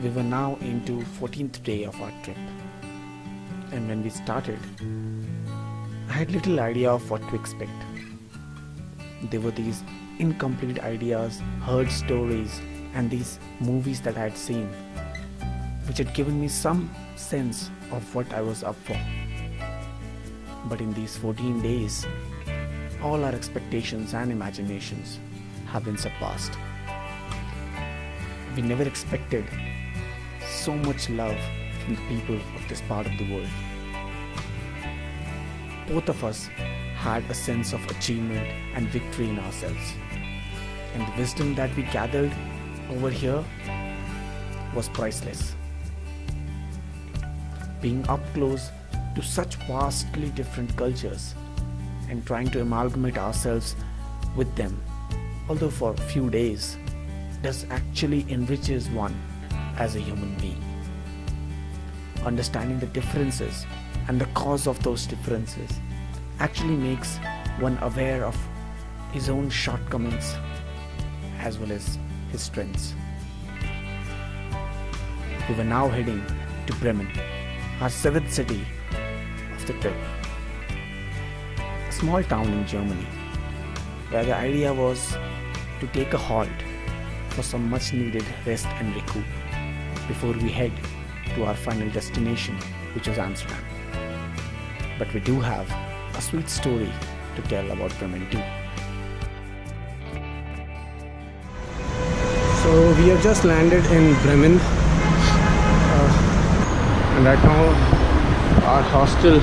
We were now into 14th day of our trip, and when we started, I had little idea of what to expect. There were these incomplete ideas, heard stories, and these movies that I had seen, which had given me some sense of what I was up for. But in these 14 days, all our expectations and imaginations have been surpassed. We never expected so much love from the people of this part of the world. Both of us had a sense of achievement and victory in ourselves, and the wisdom that we gathered over here was priceless. Being up close to such vastly different cultures and trying to amalgamate ourselves with them, although for a few days, does actually enriches one as a human being. Understanding the differences and the cause of those differences actually makes one aware of his own shortcomings as well as his strengths. We were now heading to Bremen, our 7th city of the trip. A small town in Germany, where the idea was to take a halt for some much needed rest and recoup before we head to our final destination, which was Amsterdam. But we do have a sweet story to tell about Bremen too. So we have just landed in Bremen, and right now our hostel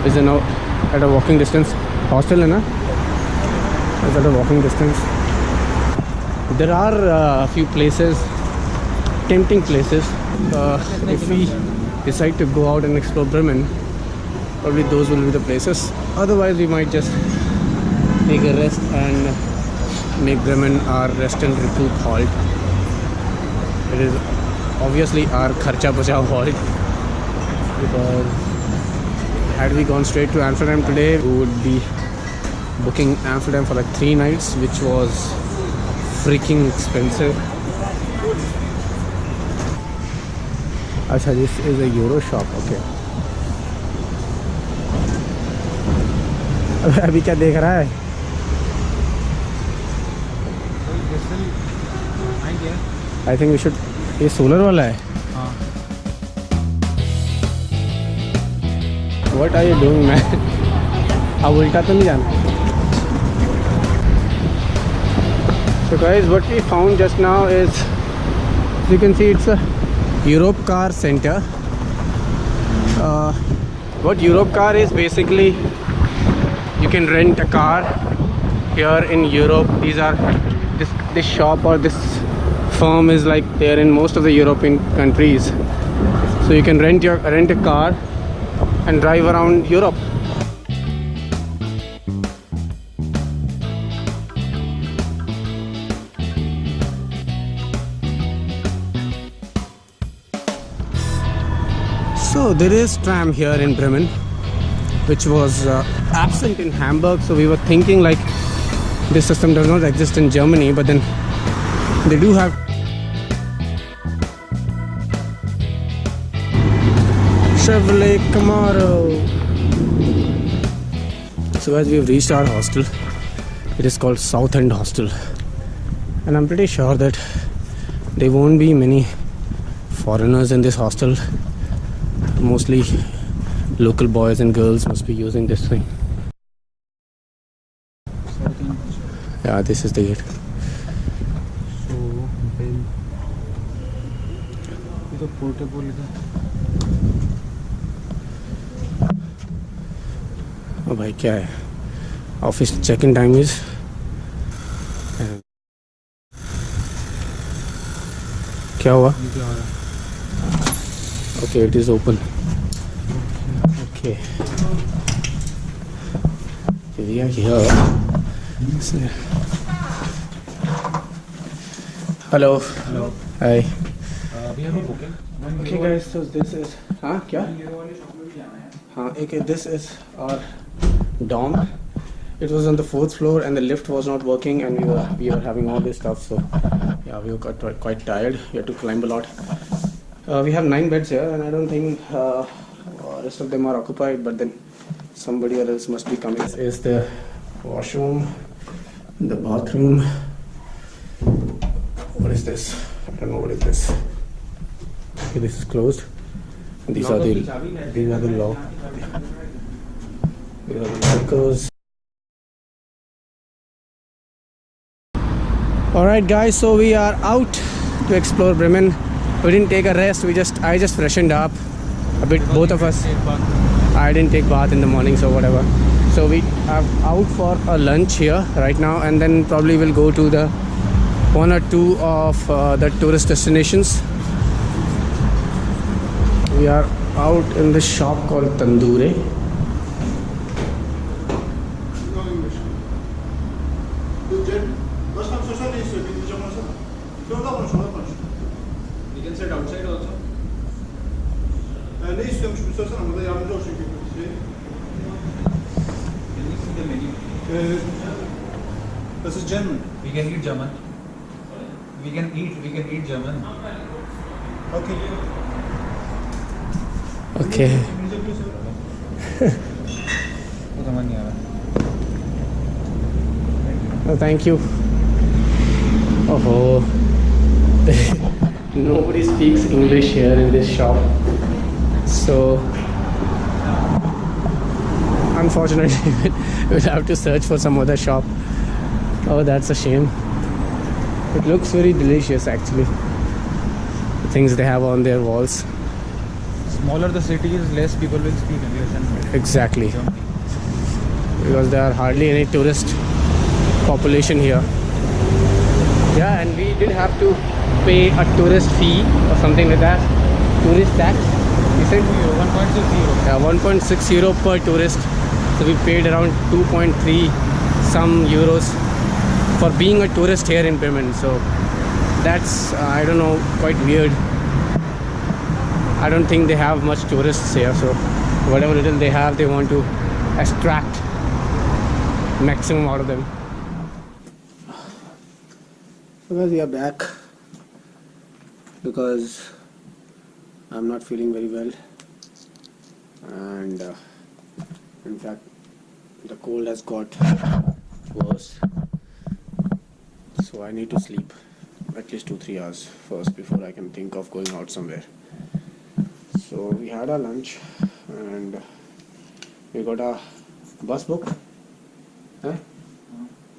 is at a walking distance. Hostel is at a walking distance. There are a few places, tempting places. If we decide to go out and explore Bremen, probably those will be the places. Otherwise, we might just take a rest and make Bremen our rest and recoup halt. It is obviously our kharcha bachao halt, because had we gone straight to Amsterdam today, we would be booking Amsterdam for like 3 nights, which was freaking expensive. Acha, this is a Euro shop, okay. अभी क्या देख रहा है? I think we should. ये solar वाला है. What are you doing, man? अब उल्टा तो नहीं जाना. So guys, what we found just now is, as you can see, it's a Europe car center. What Europe car is basically, you can rent a car here in Europe. This shop or this firm is like there in most of the European countries. So you can rent a car and drive around Europe. So there is tram here in Bremen, which was absent in Hamburg. So we were thinking like this system does not exist in Germany, but then they do have. Chevrolet Camaro. So guys, we have reached our hostel. It is called South End Hostel, and I'm pretty sure that there won't be many foreigners in this hostel. Mostly local boys and girls must be using this thing. Yeah, this is the gate. So then it's a portable. Oh भाई क्या है? Office check-in time is. क्या हुआ? Okay, it is open. Okay. We are here. Hello. Hello. Hi. We have a booking. Okay guys, so this is. हाँ क्या? हाँ okay, this is our dorm. It was on the 4th floor and the lift was not working, and we were having all this stuff, so yeah, we got quite tired. We had to climb a lot. We have 9 beds here, and I don't think rest of them are occupied, but then somebody else must be coming. This is the washroom, the bathroom. What is this? I don't know what is this. Okay, this is closed. These are the lock. These are the lockers. Alright guys, so we are out to explore Bremen. We didn't take a rest, I just freshened up a bit, both of us. I didn't take bath in the morning, so whatever. So we are out for a lunch here right now, and then probably we'll go to the one or two of the tourist destinations. We are out in this shop called Tandoore. You can sit outside also. Ne istiyormuş bir sorsana, burada yardımcı ol çünkü. Can you see the menu? This is German. We can eat German. We can eat German. Okay. Okay. वो समझ नहीं आ रहा. Oh, thank you. Oh, nobody speaks English here in this shop, so unfortunately we'll have to search for some other shop. Oh, that's a shame. It looks very delicious actually, the things they have on their walls. Smaller the city is, less people will speak English. Exactly, because there are hardly any tourist population here. Yeah, and we did have to pay a tourist fee or something like that. Tourist tax. We said 1.60. yeah, 1.6 euro per tourist. So we paid around 2.3 some euros for being a tourist here in Bremen. So that's I don't know, quite weird. I don't think they have much tourists here. So whatever little they have, they want to extract maximum out of them. Well, we are back because I'm not feeling very well, and in fact the cold has got worse, so I need to sleep at least 2-3 hours first before I can think of going out somewhere. So we had our lunch and we got a bus book.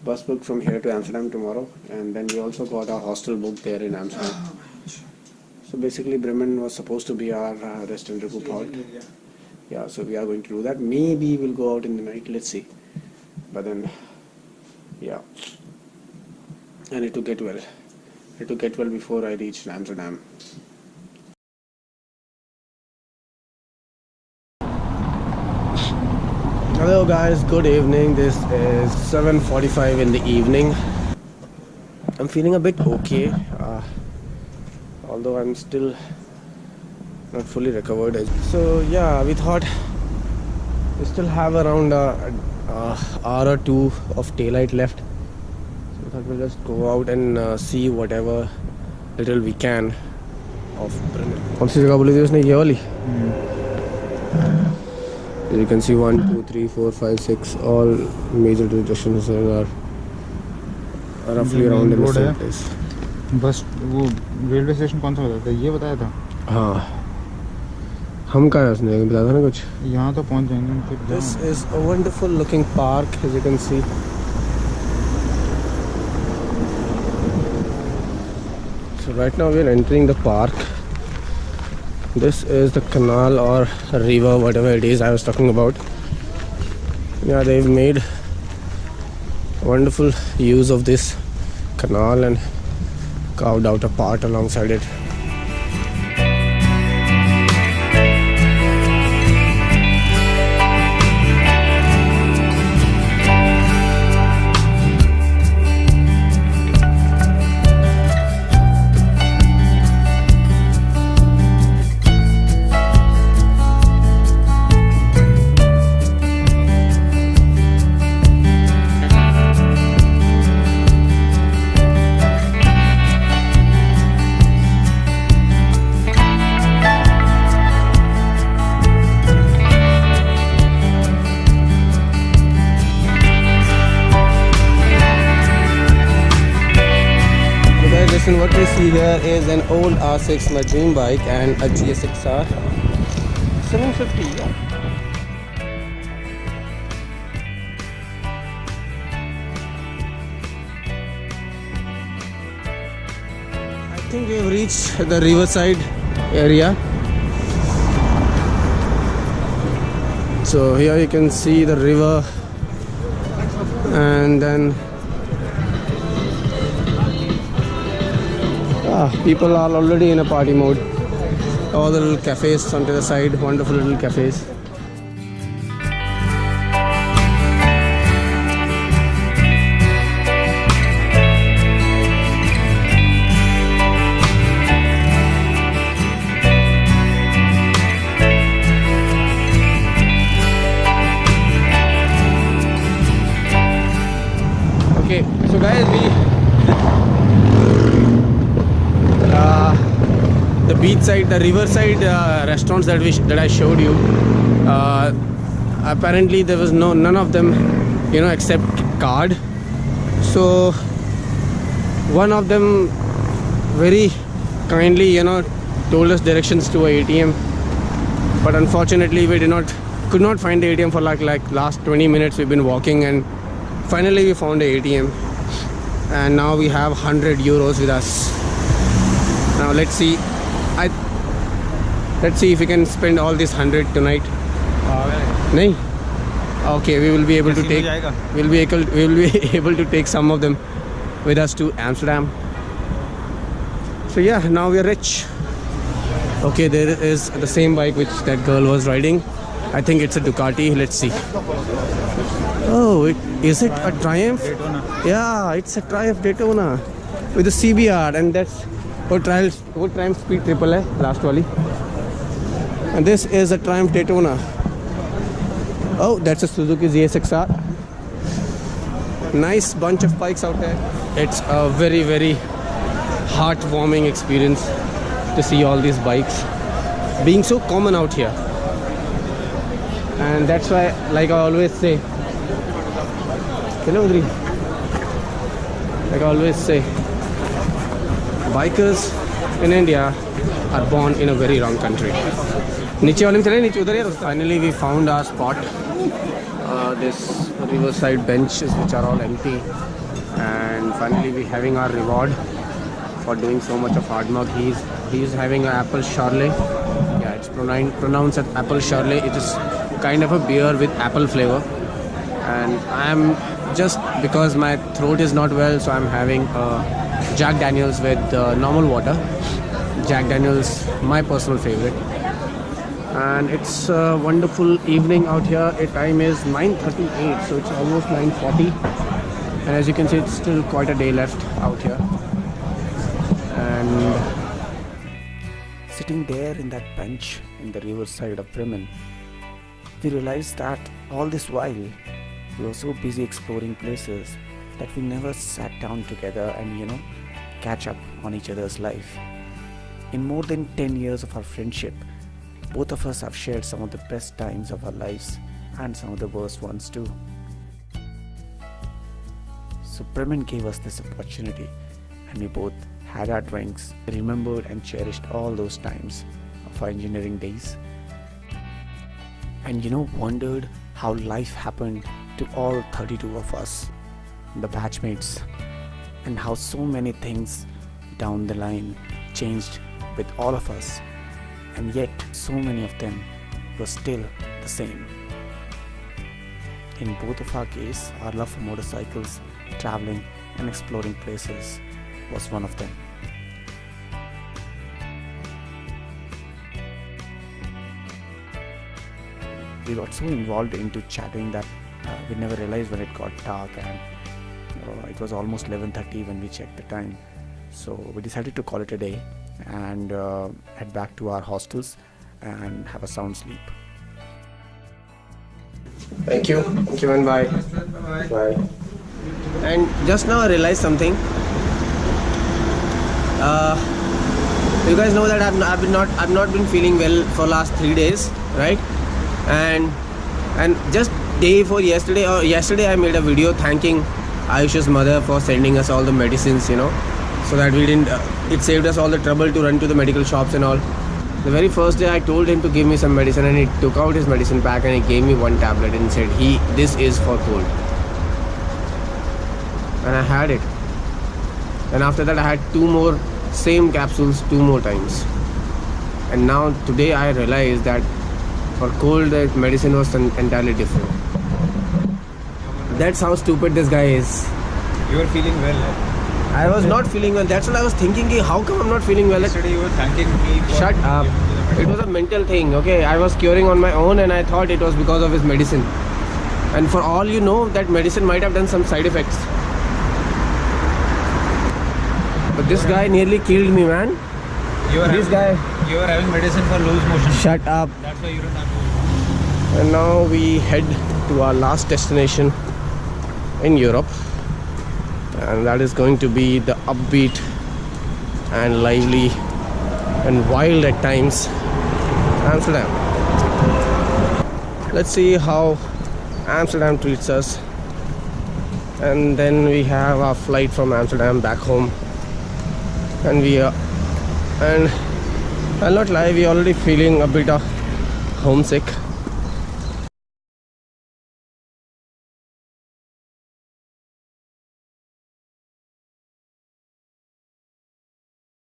Bus book from here to Amsterdam tomorrow, and then we also got a hostel book there in Amsterdam. So basically Bremen was supposed to be our rest and recoup halt. Yeah, so we are going to do that. Maybe we'll go out in the night, let's see. But then, yeah, I need to get well. I need to get well before I reach Amsterdam. Hello guys, good evening. This is 7:45 in the evening. I'm feeling a bit okay, although I'm still not fully recovered. So yeah, we thought we still have around an hour or two of daylight left. So we thought we'll just go out and see whatever little we can of Bremen. कौन सी जगह बोली थी उसने, ये वाली? You can see 1, 2, 3, 4, 5, 6 all major stations are roughly around in the same place. बस वो railway station कौन सा बताया था, ये बताया था? हाँ, हम कहाँ हैं, उसने बताया था ना कुछ. यहाँ तो पहुँच जाएंगे फिर. This is a wonderful looking park, as you can see. So right now we are entering the park. This is the canal or river, whatever it is I was talking about. Yeah, they've made wonderful use of this canal and carved out a path alongside it. listen, what we see here is an old R6, my dream bike, and a GSXR 750. Yeah. I think we have reached the riverside area. So here you can see the river, and then people are already in a party mode. All the little cafes onto the side, wonderful little cafes. Okay, so guys, the beachside, the riverside restaurants that I showed you, apparently there was none of them, except card. So one of them very kindly, told us directions to a ATM, but unfortunately we could not find the ATM for like last 20 minutes. We've been walking, and finally we found a ATM, and now we have 100 euros with us. Now let's see if we can spend all this 100 tonight. No? Okay, we will be able to take some of them with us to Amsterdam. So yeah, now we are rich. Okay, there is the same bike which that girl was riding. I think it's a Ducati. Let's see. Oh, is it a Triumph? Daytona. Yeah, it's a Triumph Daytona with a CBR, and that's what Triumph Speed Triple है last wali. And this is a Triumph Daytona. Oh, that's a Suzuki GSXR. Nice bunch of bikes out there. It's a very, very heartwarming experience to see all these bikes being so common out here. And that's why, like I always say, bikers in India are born in a very wrong country. Finally we found our spot. This riverside benches which are all empty, and finally we're having our reward for doing so much of hard work. He's having an apple Charlet. Yeah, it's pronounced as apple Charlet. It is kind of a beer with apple flavor, and I'm just because my throat is not well, so I'm having Jack Daniels with normal water. Jack Daniels, my personal favorite. And it's a wonderful evening out here. The time is 9:38, so it's almost 9:40. And as you can see, it's still quite a day left out here. And Sitting there in that bench in the riverside of Bremen, we realized that all this while we were so busy exploring places that we never sat down together and catch up on each other's life. In more than 10 years of our friendship, both of us have shared some of the best times of our lives and some of the worst ones too. So Bremen gave us this opportunity, and we both had our drinks, remembered and cherished all those times of our engineering days, and wondered how life happened to all 32 of us, the batchmates, and how so many things down the line changed with all of us, and yet so many of them were still the same. In both of our case, our love for motorcycles, traveling and exploring places was one of them. We got so involved into chatting that we never realized when it got dark, and it was almost 11:30 when we checked the time. So we decided to call it a day and head back to our hostels and have a sound sleep. thank you and bye. Bye. And just now I realized something. You guys know that I've not been feeling well for last 3 days, right? And just day before yesterday I made a video thanking Ayush's mother for sending us all the medicines, so that we didn't it saved us all the trouble to run to the medical shops and all. The very first day I told him to give me some medicine, and he took out his medicine pack and he gave me one tablet and said, this is for cold. And I had it. And after that I had 2 more same capsules 2 more times. And now today I realized that for cold the medicine was entirely different. That's how stupid this guy is. You were feeling well. I was not feeling well. That's what I was thinking. How come I'm not feeling well? Yesterday you were thanking me for Shut up. It was a mental thing, okay? I was curing on my own and I thought it was because of his medicine. And for all you know, that medicine might have done some side effects. But this guy nearly killed me, man. You were This having, guy. You were having medicine for loose motion. Shut up. That's why you don't have loose motion. And now we head to our last destination in Europe. And that is going to be the upbeat and lively and wild at times Amsterdam. Let's see how Amsterdam treats us. And then we have our flight from Amsterdam back home. And and I'll not lie, we're already feeling a bit of homesick.